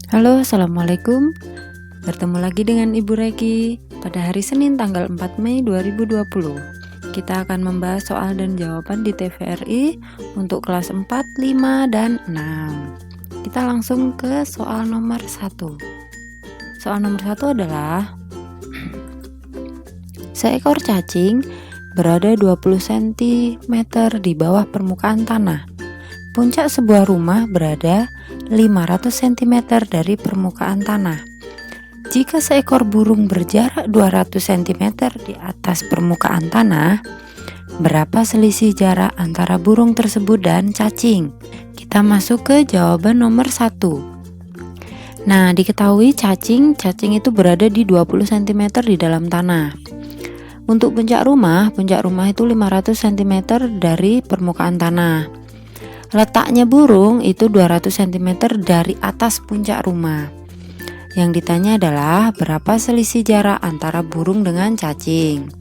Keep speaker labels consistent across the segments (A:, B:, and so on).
A: Halo, Assalamualaikum. Bertemu lagi dengan Ibu Reki pada hari Senin tanggal 4 Mei 2020. Kita akan membahas soal dan jawaban di TVRI untuk kelas 4, 5, dan 6. Kita langsung ke soal nomor 1. Soal nomor 1 adalah seekor cacing berada 20 cm di bawah permukaan tanah. Puncak sebuah rumah berada 500 cm dari permukaan tanah. Jika seekor burung berjarak 200 cm di atas permukaan tanah, berapa selisih jarak antara burung tersebut dan cacing? Kita masuk ke jawaban nomor 1. Nah, diketahui cacing itu berada di 20 cm di dalam tanah. Untuk puncak rumah itu 500 cm dari permukaan tanah. Letaknya burung itu 200 cm dari atas puncak rumah. Yang ditanya adalah berapa selisih jarak antara burung dengan cacing.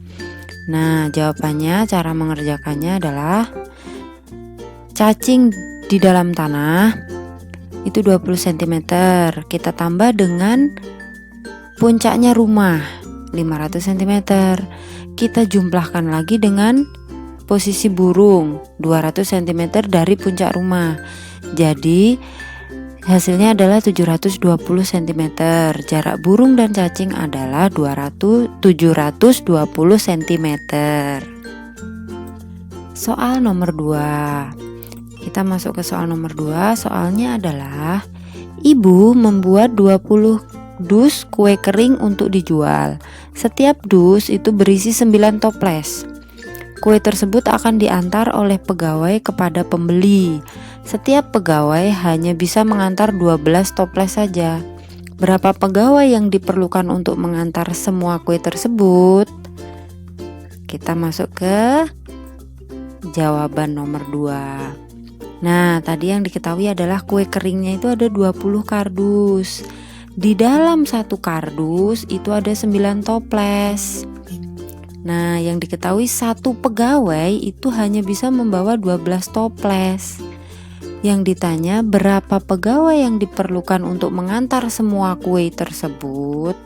A: Nah, jawabannya, cara mengerjakannya adalah cacing di dalam tanah itu 20 cm. Kita tambah dengan puncaknya rumah 500 cm. Kita jumlahkan lagi dengan posisi burung 200 cm dari puncak rumah. Jadi hasilnya adalah 720 cm. Jarak burung dan cacing adalah 720 cm. Soal nomor 2. Kita masuk ke soal nomor 2. Soalnya adalah ibu membuat 20 dus kue kering untuk dijual. Setiap dus itu berisi 9 toples. Kue tersebut akan diantar oleh pegawai kepada pembeli. Setiap pegawai hanya bisa mengantar 12 toples saja. Berapa pegawai yang diperlukan untuk mengantar semua kue tersebut? Kita masuk ke jawaban nomor 2. Nah, tadi yang diketahui adalah kue keringnya itu ada 20 kardus. Di dalam satu kardus itu ada 9 toples. Nah, yang diketahui satu pegawai itu hanya bisa membawa 12 toples. Yang ditanya berapa pegawai yang diperlukan untuk mengantar semua kue tersebut.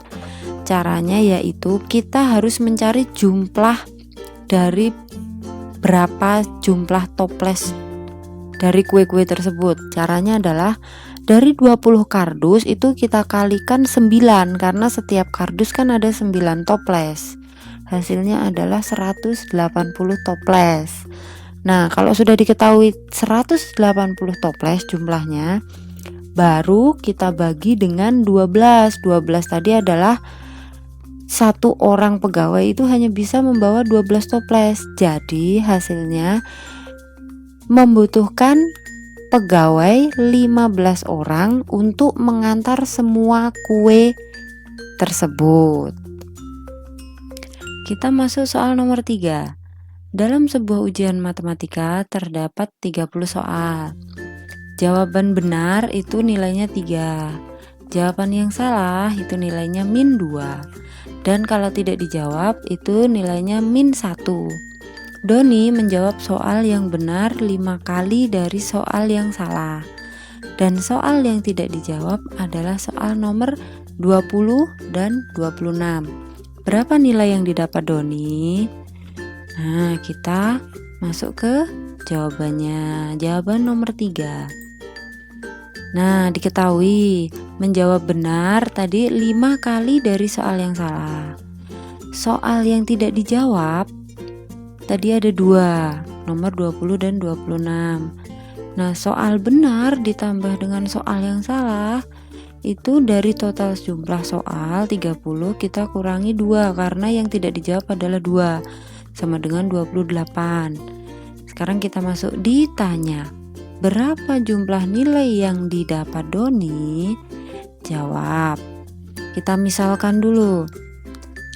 A: Caranya yaitu kita harus mencari jumlah dari berapa jumlah toples dari kue-kue tersebut. Caranya adalah dari 20 kardus itu kita kalikan 9, karena setiap kardus kan ada 9 toples. Hasilnya adalah 180 toples. Nah, kalau sudah diketahui 180 toples jumlahnya, baru kita bagi dengan 12. 12 tadi adalah satu orang pegawai itu hanya bisa membawa 12 toples. Jadi hasilnya membutuhkan pegawai 15 orang untuk mengantar semua kue tersebut. Kita masuk soal nomor 3. Dalam sebuah ujian matematika terdapat 30 soal. Jawaban benar itu nilainya 3. Jawaban yang salah itu nilainya -2. Dan kalau tidak dijawab itu nilainya -1. Doni menjawab soal yang benar 5 kali dari soal yang salah. Dan soal yang tidak dijawab adalah soal nomor 20 dan 26. Berapa nilai yang didapat Doni? Nah, kita masuk ke jawabannya. Jawaban nomor 3. Nah, diketahui menjawab benar tadi 5 kali dari soal yang salah. Soal yang tidak dijawab tadi ada 2, nomor 20 dan 26. Nah, soal benar ditambah dengan soal yang salah itu dari total jumlah soal 30 kita kurangi 2, karena yang tidak dijawab adalah 2, sama dengan 28. Sekarang kita masuk ditanya, berapa jumlah nilai yang didapat Doni? Jawab. Kita misalkan dulu.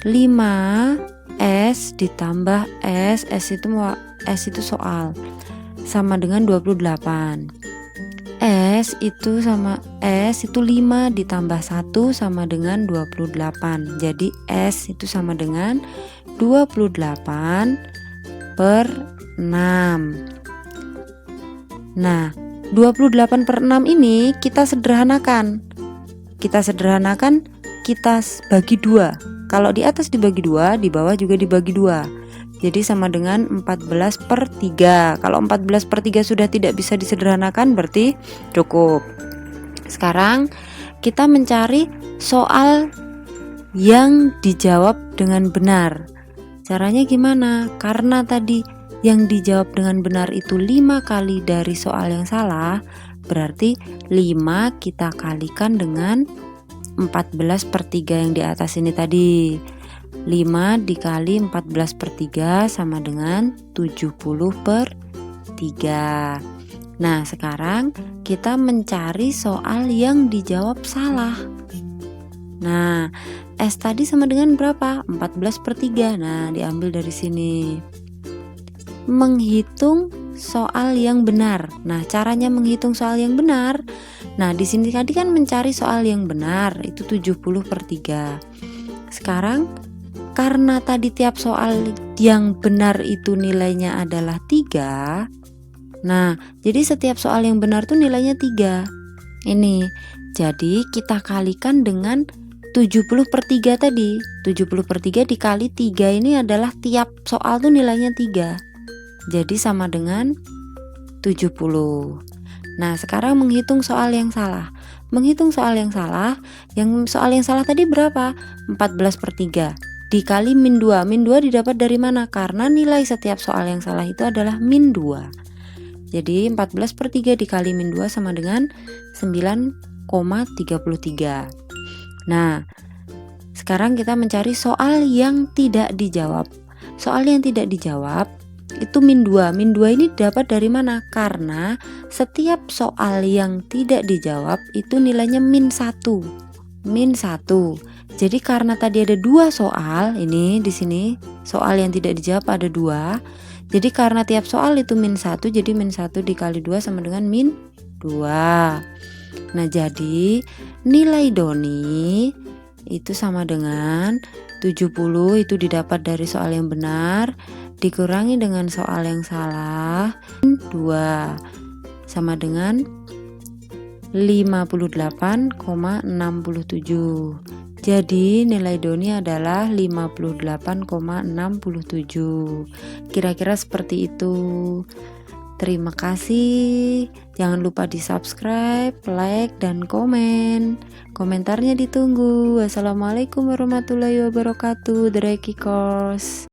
A: 5 S ditambah S itu soal, sama dengan 28. S itu 5 ditambah 1 sama dengan 28. Jadi S itu sama dengan 28 per 6. Nah, 28 per 6 ini kita sederhanakan. kita sederhanakan, kita bagi 2. Kalau di atas dibagi 2, di bawah juga dibagi 2. Jadi sama dengan 14/3. Kalau 14/3 sudah tidak bisa disederhanakan, berarti cukup. Sekarang kita mencari soal yang dijawab dengan benar. Caranya gimana? Karena tadi yang dijawab dengan benar itu 5 kali dari soal yang salah, berarti 5 kita kalikan dengan 14/3 yang di atas ini tadi. 5 dikali 14/3 sama dengan 70/3. Nah, sekarang kita mencari soal yang dijawab salah. Nah, S tadi sama dengan berapa? 14/3. Nah, diambil dari sini. Menghitung soal yang benar. Nah, caranya menghitung soal yang benar. Nah, di sini tadi kan mencari soal yang benar, itu 70/3. Sekarang karena tadi tiap soal yang benar itu nilainya adalah 3. Nah, jadi setiap soal yang benar tuh nilainya 3. Ini. Jadi kita kalikan dengan 70/3 tadi. 70/3 dikali 3 ini adalah tiap soal tuh nilainya 3. Jadi sama dengan 70. Nah, sekarang menghitung soal yang salah. Menghitung soal yang salah, soal yang salah tadi berapa? 14/3 dikali min 2. Min 2 didapat dari mana? Karena nilai setiap soal yang salah itu adalah min 2. Jadi 14/3 dikali min 2 sama dengan 9,33. Nah, sekarang kita mencari soal yang tidak dijawab. Soal yang tidak dijawab itu min 2. Min 2 ini dapat dari mana? Karena setiap soal yang tidak dijawab itu nilainya min 1. Min 1. Jadi karena tadi ada 2 soal, ini di sini soal yang tidak dijawab ada 2. Jadi karena tiap soal itu min 1, jadi min 1 dikali 2 sama dengan min 2. Nah, jadi nilai Doni itu sama dengan 70, itu didapat dari soal yang benar dikurangi dengan soal yang salah, 2 sama dengan 58,67. Jadi nilai Doni adalah 58,67. Kira-kira seperti itu. Terima kasih. Jangan lupa di subscribe, like, dan komen. Komentarnya ditunggu. Wassalamualaikum warahmatullahi wabarakatuh. The Reiki Course.